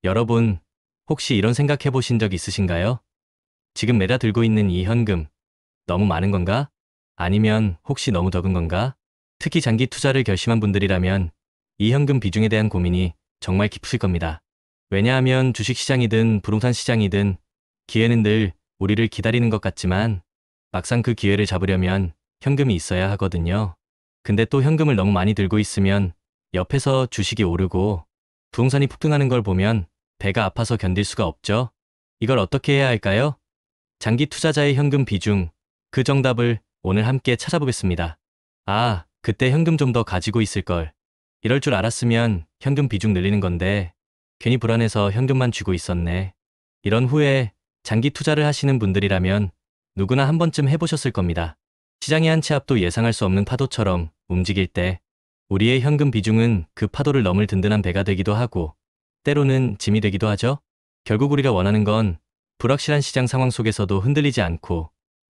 여러분, 혹시 이런 생각 해보신 적 있으신가요? 지금 매달 들고 있는 이 현금, 너무 많은 건가? 아니면 혹시 너무 적은 건가? 특히 장기 투자를 결심한 분들이라면 이 현금 비중에 대한 고민이 정말 깊으실 겁니다. 왜냐하면 주식시장이든 부동산 시장이든 기회는 늘 우리를 기다리는 것 같지만 막상 그 기회를 잡으려면 현금이 있어야 하거든요. 근데 또 현금을 너무 많이 들고 있으면 옆에서 주식이 오르고 부동산이 폭등하는 걸 보면 배가 아파서 견딜 수가 없죠. 이걸 어떻게 해야 할까요? 장기 투자자의 현금 비중, 그 정답을 오늘 함께 찾아보겠습니다. 아, 그때 현금 좀 더 가지고 있을 걸. 이럴 줄 알았으면 현금 비중 늘리는 건데 괜히 불안해서 현금만 쥐고 있었네. 이런 후에 장기 투자를 하시는 분들이라면 누구나 한 번쯤 해보셨을 겁니다. 시장의 한 치 앞도 예상할 수 없는 파도처럼 움직일 때 우리의 현금 비중은 그 파도를 넘을 든든한 배가 되기도 하고 때로는 짐이 되기도 하죠. 결국 우리가 원하는 건 불확실한 시장 상황 속에서도 흔들리지 않고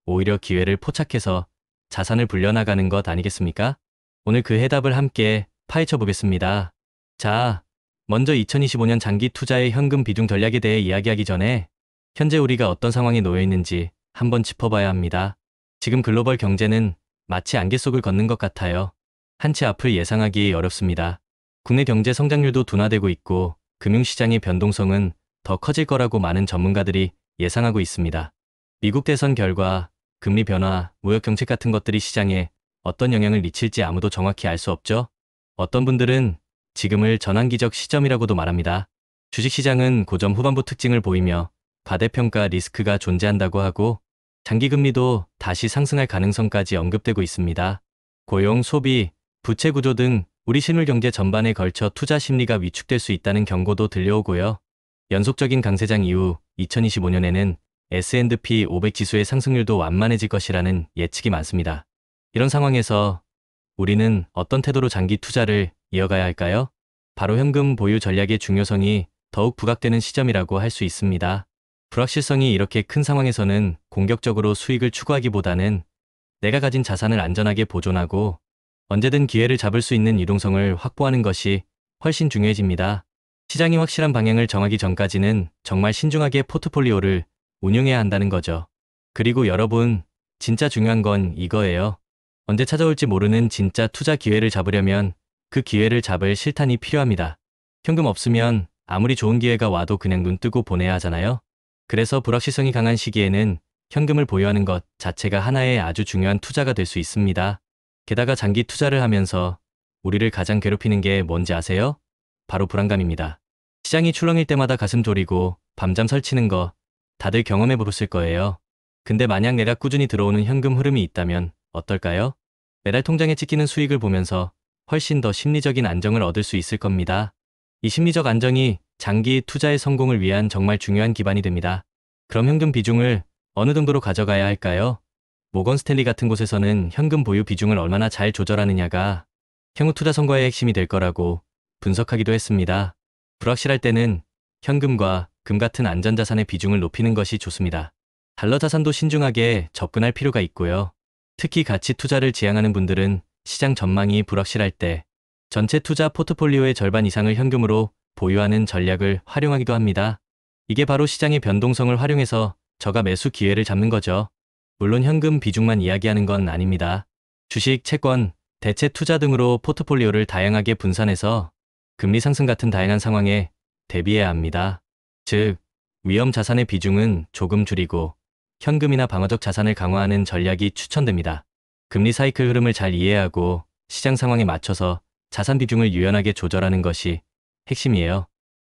오히려 기회를 포착해서 자산을 불려나가는 것 아니겠습니까? 오늘 그 해답을 함께 파헤쳐 보겠습니다. 자, 먼저 2025년 장기 투자의 현금 비중 전략에 대해 이야기하기 전에 현재 우리가 어떤 상황에 놓여 있는지 한번 짚어봐야 합니다. 지금 글로벌 경제는 마치 안개 속을 걷는 것 같아요. 한 치 앞을 예상하기 어렵습니다. 국내 경제 성장률도 둔화되고 있고 금융시장의 변동성은 더 커질 거라고 많은 전문가들이 예상하고 있습니다. 미국 대선 결과, 금리 변화, 무역 정책 같은 것들이 시장에 어떤 영향을 미칠지 아무도 정확히 알 수 없죠. 어떤 분들은 지금을 전환기적 시점이라고도 말합니다. 주식시장은 고점 후반부 특징을 보이며 과대평가 리스크가 존재한다고 하고 장기금리도 다시 상승할 가능성까지 언급되고 있습니다. 고용, 소비, 부채 구조 등 우리 실물경제 전반에 걸쳐 투자 심리가 위축될 수 있다는 경고도 들려오고요. 연속적인 강세장 이후 2025년에는 S&P 500 지수의 상승률도 완만해질 것이라는 예측이 많습니다. 이런 상황에서 우리는 어떤 태도로 장기 투자를 이어가야 할까요? 바로 현금 보유 전략의 중요성이 더욱 부각되는 시점이라고 할 수 있습니다. 불확실성이 이렇게 큰 상황에서는 공격적으로 수익을 추구하기보다는 내가 가진 자산을 안전하게 보존하고 언제든 기회를 잡을 수 있는 유동성을 확보하는 것이 훨씬 중요해집니다. 시장이 확실한 방향을 정하기 전까지는 정말 신중하게 포트폴리오를 운용해야 한다는 거죠. 그리고 여러분, 진짜 중요한 건 이거예요. 언제 찾아올지 모르는 진짜 투자 기회를 잡으려면 그 기회를 잡을 실탄이 필요합니다. 현금 없으면 아무리 좋은 기회가 와도 그냥 눈 뜨고 보내야 하잖아요. 그래서 불확실성이 강한 시기에는 현금을 보유하는 것 자체가 하나의 아주 중요한 투자가 될 수 있습니다. 게다가 장기 투자를 하면서 우리를 가장 괴롭히는 게 뭔지 아세요? 바로 불안감입니다. 시장이 출렁일 때마다 가슴 졸이고 밤잠 설치는 거 다들 경험해 보셨을 거예요. 근데 만약 내가 꾸준히 들어오는 현금 흐름이 있다면 어떨까요? 매달 통장에 찍히는 수익을 보면서 훨씬 더 심리적인 안정을 얻을 수 있을 겁니다. 이 심리적 안정이 장기 투자의 성공을 위한 정말 중요한 기반이 됩니다. 그럼 현금 비중을 어느 정도로 가져가야 할까요? 모건 스탠리 같은 곳에서는 현금 보유 비중을 얼마나 잘 조절하느냐가 향후 투자 성과의 핵심이 될 거라고 분석하기도 했습니다. 불확실할 때는 현금과 금 같은 안전자산의 비중을 높이는 것이 좋습니다. 달러 자산도 신중하게 접근할 필요가 있고요. 특히 가치 투자를 지향하는 분들은 시장 전망이 불확실할 때 전체 투자 포트폴리오의 절반 이상을 현금으로 보유하는 전략을 활용하기도 합니다. 이게 바로 시장의 변동성을 활용해서 저가 매수 기회를 잡는 거죠. 물론 현금 비중만 이야기하는 건 아닙니다. 주식, 채권, 대체 투자 등으로 포트폴리오를 다양하게 분산해서 금리 상승 같은 다양한 상황에 대비해야 합니다. 즉, 위험 자산의 비중은 조금 줄이고 현금이나 방어적 자산을 강화하는 전략이 추천됩니다. 금리 사이클 흐름을 잘 이해하고 시장 상황에 맞춰서 자산 비중을 유연하게 조절하는 것이 핵심이에요.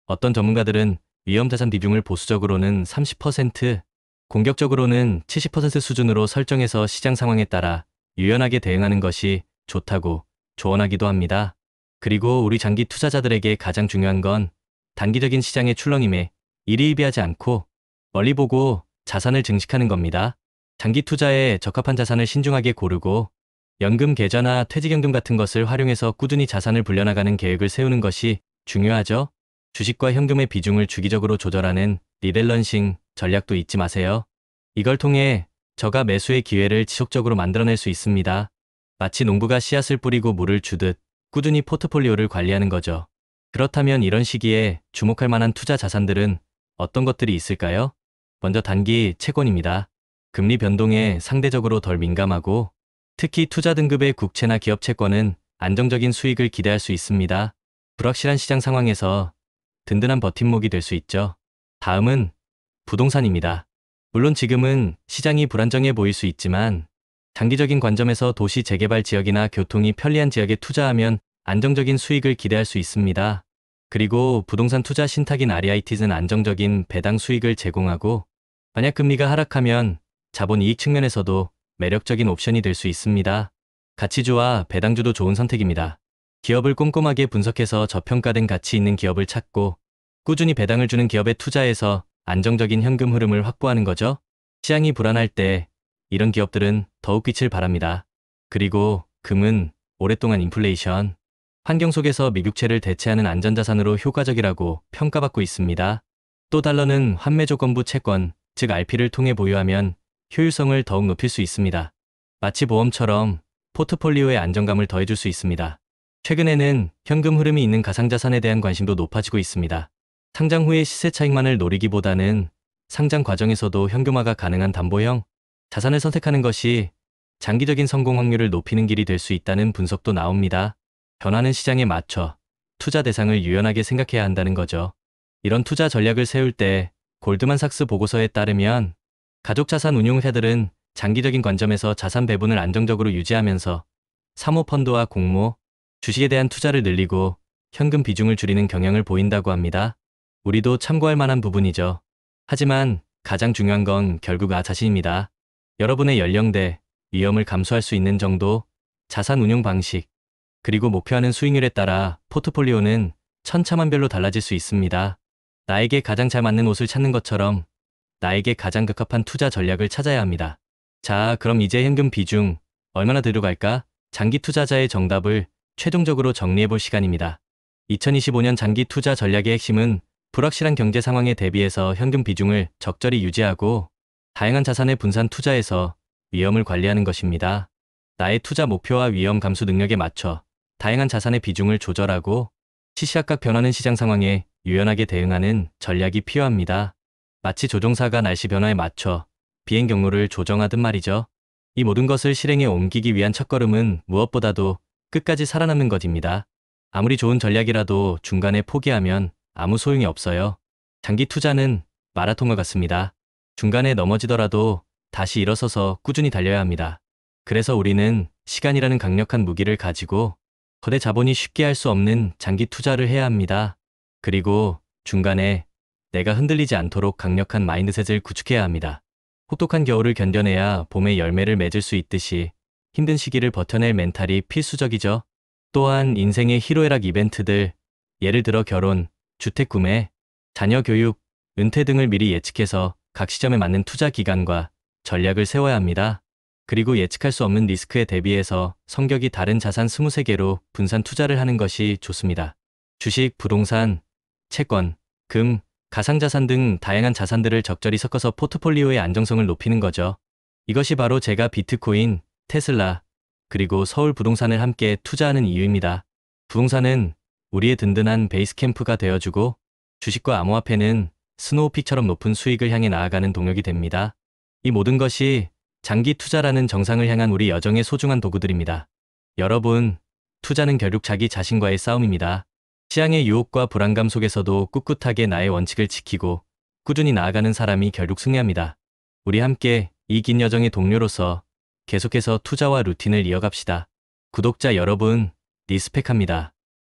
어떤 전문가들은 위험 자산 비중을 보수적으로는 30%, 공격적으로는 70% 수준으로 설정해서 시장 상황에 따라 유연하게 대응하는 것이 좋다고 조언하기도 합니다. 그리고 우리 장기 투자자들에게 가장 중요한 건 단기적인 시장의 출렁임에 일희일비하지 않고 멀리 보고 자산을 증식하는 겁니다. 장기 투자에 적합한 자산을 신중하게 고르고 연금 계좌나 퇴직연금 같은 것을 활용해서 꾸준히 자산을 불려나가는 계획을 세우는 것이 중요하죠. 주식과 현금의 비중을 주기적으로 조절하는 리밸런싱 전략도 잊지 마세요. 이걸 통해 저가 매수의 기회를 지속적으로 만들어낼 수 있습니다. 마치 농부가 씨앗을 뿌리고 물을 주듯 꾸준히 포트폴리오를 관리하는 거죠. 그렇다면 이런 시기에 주목할 만한 투자 자산들은 어떤 것들이 있을까요? 먼저 단기 채권입니다. 금리 변동에 상대적으로 덜 민감하고 특히 투자 등급의 국채나 기업 채권은 안정적인 수익을 기대할 수 있습니다. 불확실한 시장 상황에서 든든한 버팀목이 될 수 있죠. 다음은 부동산입니다. 물론 지금은 시장이 불안정해 보일 수 있지만 장기적인 관점에서 도시 재개발 지역이나 교통이 편리한 지역에 투자하면 안정적인 수익을 기대할 수 있습니다. 그리고 부동산 투자 신탁인 REIT는 안정적인 배당 수익을 제공하고 만약 금리가 하락하면 자본 이익 측면에서도 매력적인 옵션이 될 수 있습니다. 가치주와 배당주도 좋은 선택입니다. 기업을 꼼꼼하게 분석해서 저평가된 가치 있는 기업을 찾고 꾸준히 배당을 주는 기업에 투자해서 안정적인 현금 흐름을 확보하는 거죠. 시장이 불안할 때 이런 기업들은 더욱 빛을 발합니다. 그리고 금은 오랫동안 인플레이션 환경 속에서 미국채를 대체하는 안전자산으로 효과적이라고 평가받고 있습니다. 또 달러는 환매 조건부 채권, 즉 RP를 통해 보유하면 효율성을 더욱 높일 수 있습니다. 마치 보험처럼 포트폴리오에 안정감을 더해줄 수 있습니다. 최근에는 현금 흐름이 있는 가상자산에 대한 관심도 높아지고 있습니다. 상장 후의 시세 차익만을 노리기보다는 상장 과정에서도 현금화가 가능한 담보형 자산을 선택하는 것이 장기적인 성공 확률을 높이는 길이 될 수 있다는 분석도 나옵니다. 변화하는 시장에 맞춰 투자 대상을 유연하게 생각해야 한다는 거죠. 이런 투자 전략을 세울 때 골드만삭스 보고서에 따르면 가족자산 운용회사들은 장기적인 관점에서 자산 배분을 안정적으로 유지하면서 사모펀드와 공모, 주식에 대한 투자를 늘리고 현금 비중을 줄이는 경향을 보인다고 합니다. 우리도 참고할 만한 부분이죠. 하지만 가장 중요한 건 결국 나 자신입니다. 여러분의 연령대, 위험을 감수할 수 있는 정도, 자산 운용 방식, 그리고 목표하는 수익률에 따라 포트폴리오는 천차만별로 달라질 수 있습니다. 나에게 가장 잘 맞는 옷을 찾는 것처럼 나에게 가장 적합한 투자 전략을 찾아야 합니다. 자, 그럼 이제 현금 비중 얼마나 들어갈까? 장기 투자자의 정답을 최종적으로 정리해볼 시간입니다. 2025년 장기 투자 전략의 핵심은 불확실한 경제 상황에 대비해서 현금 비중을 적절히 유지하고 다양한 자산에 분산 투자해서 위험을 관리하는 것입니다. 나의 투자 목표와 위험 감수 능력에 맞춰 다양한 자산의 비중을 조절하고 시시각각 변하는 시장 상황에 유연하게 대응하는 전략이 필요합니다. 마치 조종사가 날씨 변화에 맞춰 비행 경로를 조정하듯 말이죠. 이 모든 것을 실행에 옮기기 위한 첫걸음은 무엇보다도 끝까지 살아남는 것입니다. 아무리 좋은 전략이라도 중간에 포기하면 아무 소용이 없어요. 장기 투자는 마라톤과 같습니다. 중간에 넘어지더라도 다시 일어서서 꾸준히 달려야 합니다. 그래서 우리는 시간이라는 강력한 무기를 가지고 거대 자본이 쉽게 할 수 없는 장기 투자를 해야 합니다. 그리고 중간에 내가 흔들리지 않도록 강력한 마인드셋을 구축해야 합니다. 혹독한 겨울을 견뎌내야 봄의 열매를 맺을 수 있듯이 힘든 시기를 버텨낼 멘탈이 필수적이죠. 또한 인생의 희로애락 이벤트들, 예를 들어 결혼, 주택 구매, 자녀 교육, 은퇴 등을 미리 예측해서 각 시점에 맞는 투자 기간과 전략을 세워야 합니다. 그리고 예측할 수 없는 리스크에 대비해서 성격이 다른 자산 23개로 분산 투자를 하는 것이 좋습니다. 주식, 부동산, 채권, 금, 가상자산 등 다양한 자산들을 적절히 섞어서 포트폴리오의 안정성을 높이는 거죠. 이것이 바로 제가 비트코인, 테슬라, 그리고 서울 부동산을 함께 투자하는 이유입니다. 부동산은 우리의 든든한 베이스 캠프가 되어주고 주식과 암호화폐는 스노우픽처럼 높은 수익을 향해 나아가는 동력이 됩니다. 이 모든 것이 장기 투자라는 정상을 향한 우리 여정의 소중한 도구들입니다. 여러분, 투자는 결국 자기 자신과의 싸움입니다. 시장의 유혹과 불안감 속에서도 꿋꿋하게 나의 원칙을 지키고 꾸준히 나아가는 사람이 결국 승리합니다. 우리 함께 이 긴 여정의 동료로서 계속해서 투자와 루틴을 이어갑시다. 구독자 여러분, 리스펙합니다.